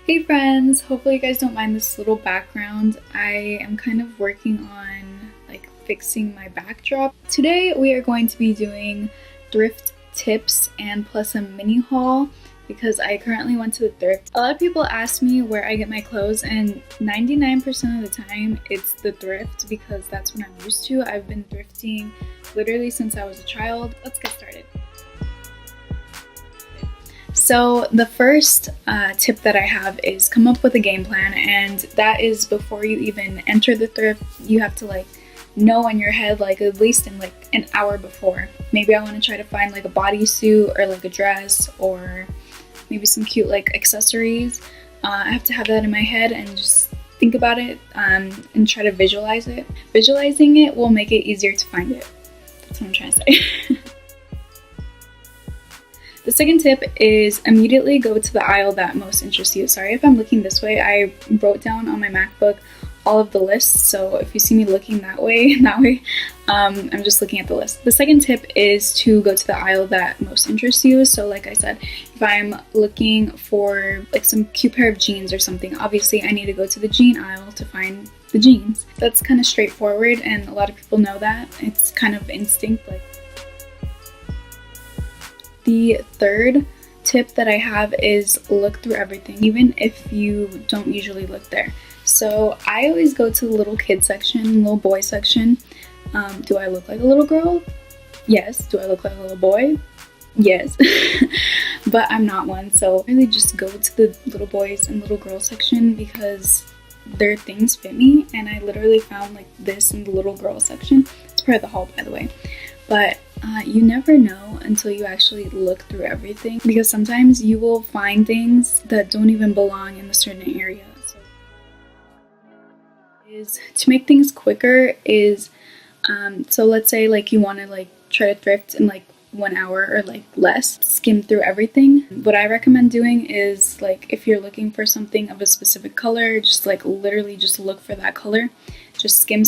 Hey friends, hopefully you guys don't mind this little background. I am kind of working on fixing my backdrop. Today we are going to be doing thrift tips and plus a mini haul because I currently went to the thrift. A lot of people ask me where I get my clothes, and 99% of the time it's the thrift because that's what I'm used to. I've been thrifting literally since I was a child. Let's get started. So the first tip that I have is come up with a game plan, and that is before you even enter the thrift. You have to know in your head at least in an hour before. Maybe I want to try to find a bodysuit or a dress or maybe some cute accessories. I have to have that in my head and just think about it and try to visualize it. Visualizing it will make it easier to find it. That's what I'm trying to say. The second tip is immediately go to the aisle that most interests you. Sorry if I'm looking this way. I wrote down on my MacBook all of the lists, so if you see me looking that way, I'm just looking at the list. The second tip is to go to the aisle that most interests you. So like I said, if I'm looking for some cute pair of jeans or something, obviously I need to go to the jean aisle to find the jeans. That's kind of straightforward, and a lot of people know that. It's kind of instinct. The third tip that I have is look through everything, even if you don't usually look there. So I always go to the little kid section, little boy section. Do I look like a little girl? Yes. Do I look like a little boy? Yes. But I'm not one, so I really just go to the little boys and little girls section because their things fit me, and I literally found this in the little girl section. It's part of the haul, by the way. But you never know until you actually look through everything, because sometimes you will find things that don't even belong in a certain area. So to make things quicker is so let's say you want to try to thrift in 1 hour or less, skim through everything. What I recommend doing is if you're looking for something of a specific color, just literally just look for that color. Just skim,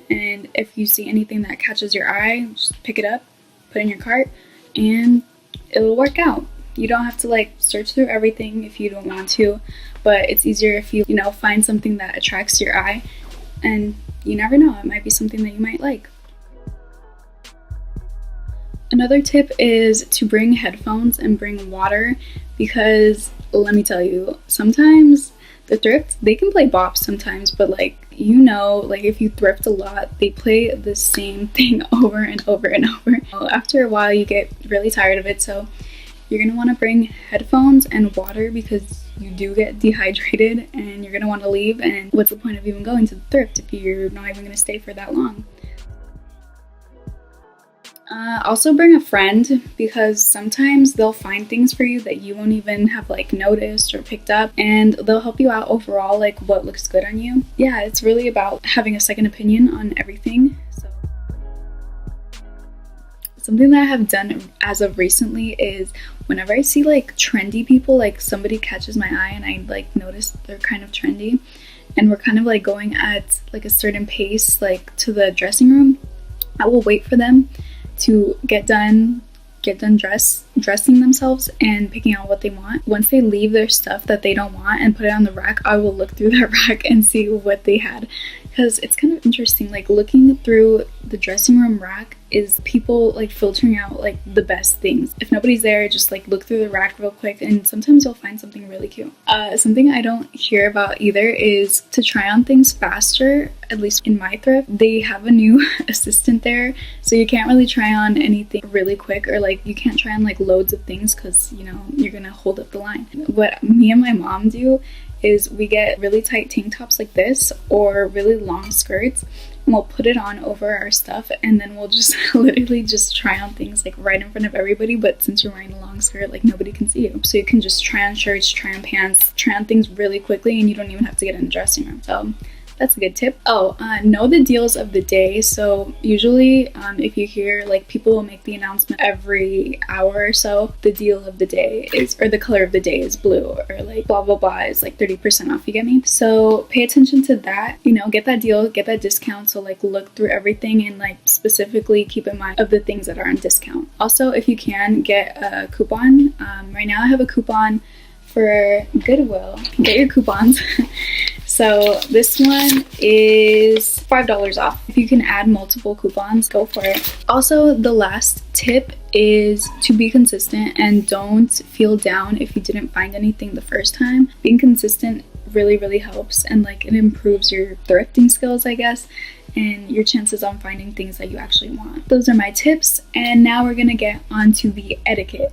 and if you see anything that catches your eye, just pick it up, put it in your cart, and it'll work out. You don't have to search through everything if you don't want to, but it's easier if you find something that attracts your eye, and you never know, it might be something that you might like. Another tip is to bring headphones and bring water, because let me tell you, sometimes the thrift, they can play bops sometimes, but if you thrift a lot, they play the same thing over and over and over. After a while, you get really tired of it, so you're gonna want to bring headphones and water because you do get dehydrated and you're gonna want to leave, and what's the point of even going to the thrift if you're not even gonna stay for that long? Also bring a friend, because sometimes they'll find things for you that you won't even have noticed or picked up, and they'll help you out overall what looks good on you. Yeah, it's really about having a second opinion on everything. So something that I have done as of recently is whenever I see trendy people, somebody catches my eye and I notice they're kind of trendy and we're kind of going at a certain pace to the dressing room, I will wait for them to get done dressing themselves and picking out what they want. Once they leave their stuff that they don't want and put it on the rack, I will look through that rack and see what they had, because it's kind of interesting. Looking through the dressing room rack is people filtering out the best things. If nobody's there, just look through the rack real quick, and sometimes you'll find something really cute. Something I don't hear about either is to try on things faster. At least in my thrift, they have a new assistant there, so you can't really try on anything really quick, or you can't try on loads of things because you're gonna hold up the line. What me and my mom do is we get really tight tank tops like this or really long skirts, and we'll put it on over our stuff, and then we'll just literally just try on things right in front of everybody. But since you're wearing a long skirt, nobody can see you, so you can just try on shirts, try on pants, try on things really quickly, and you don't even have to get in the dressing room. So that's a good tip. Know the deals of the day. So usually if you hear people will make the announcement every hour or so, the deal of the day is, or the color of the day is blue, or blah blah blah is 30% off, you get me? So pay attention to that, get that deal, get that discount. So look through everything and specifically keep in mind of the things that are on discount. Also, if you can, get a coupon. Right now I have a coupon for Goodwill. Get your coupons. So this one is $5 off. If you can add multiple coupons, go for it. Also, the last tip is to be consistent and don't feel down if you didn't find anything the first time. Being consistent really helps, and like it improves your thrifting skills, I guess, and your chances on finding things that you actually want. Those are my tips, and now we're gonna get onto the etiquette.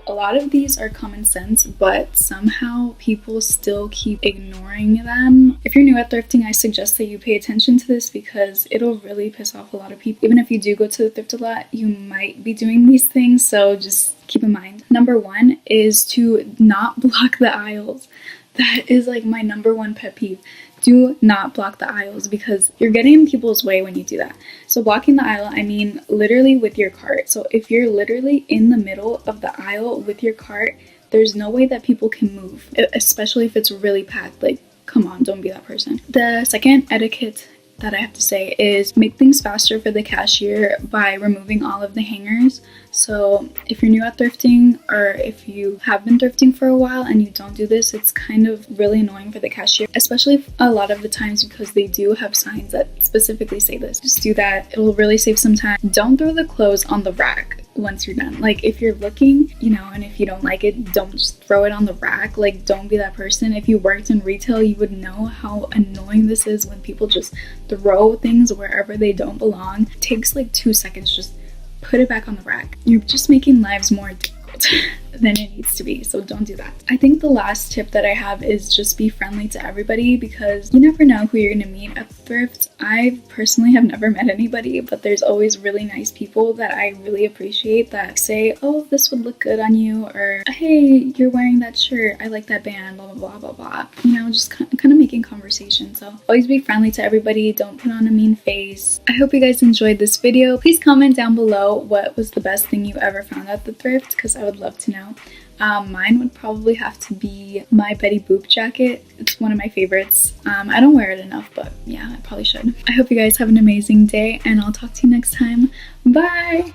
A lot of these are common sense, but somehow people still keep ignoring them. If you're new at thrifting, I suggest that you pay attention to this because it'll really piss off a lot of people. Even if you do go to the thrift a lot, you might be doing these things, so just keep in mind. Number one is to not block the aisles. That is like my number one pet peeve. Do not block the aisles because you're getting in people's way when you do that. So blocking the aisle, I mean literally with your cart. So if you're literally in the middle of the aisle with your cart, there's no way that people can move, especially if it's really packed. Like, come on, don't be that person. The second etiquette that I have to say is make things faster for the cashier by removing all of the hangers. So if you're new at thrifting, or if you have been thrifting for a while and you don't do this, it's kind of really annoying for the cashier, especially a lot of the times because they do have signs that specifically say this. Just do that. It'll really save some time. Don't throw the clothes on the rack once you're done. Like, if you're looking, you know, and if you don't like it, don't just throw it on the rack. Like, don't be that person. If you worked in retail, you would know how annoying this is when people just throw things wherever they don't belong. It takes like 2 seconds. Just put it back on the rack. You're just making lives more difficult than it needs to be, so don't do that. I think the last tip that I have is just be friendly to everybody, because you never know who you're gonna meet at the thrift. I personally have never met anybody, but there's always really nice people that I really appreciate that say, oh, this would look good on you, or hey, you're wearing that shirt, I like that band, blah blah blah blah blah. You know, just kind of making conversation. So always be friendly to everybody. Don't put on a mean face. I hope you guys enjoyed this video. Please comment down below what was the best thing you ever found at the thrift, because I would love to know. Mine would probably have to be my Betty Boop jacket. It's one of my favorites. I don't wear it enough, but yeah, I probably should. I hope you guys have an amazing day, and I'll talk to you next time. Bye!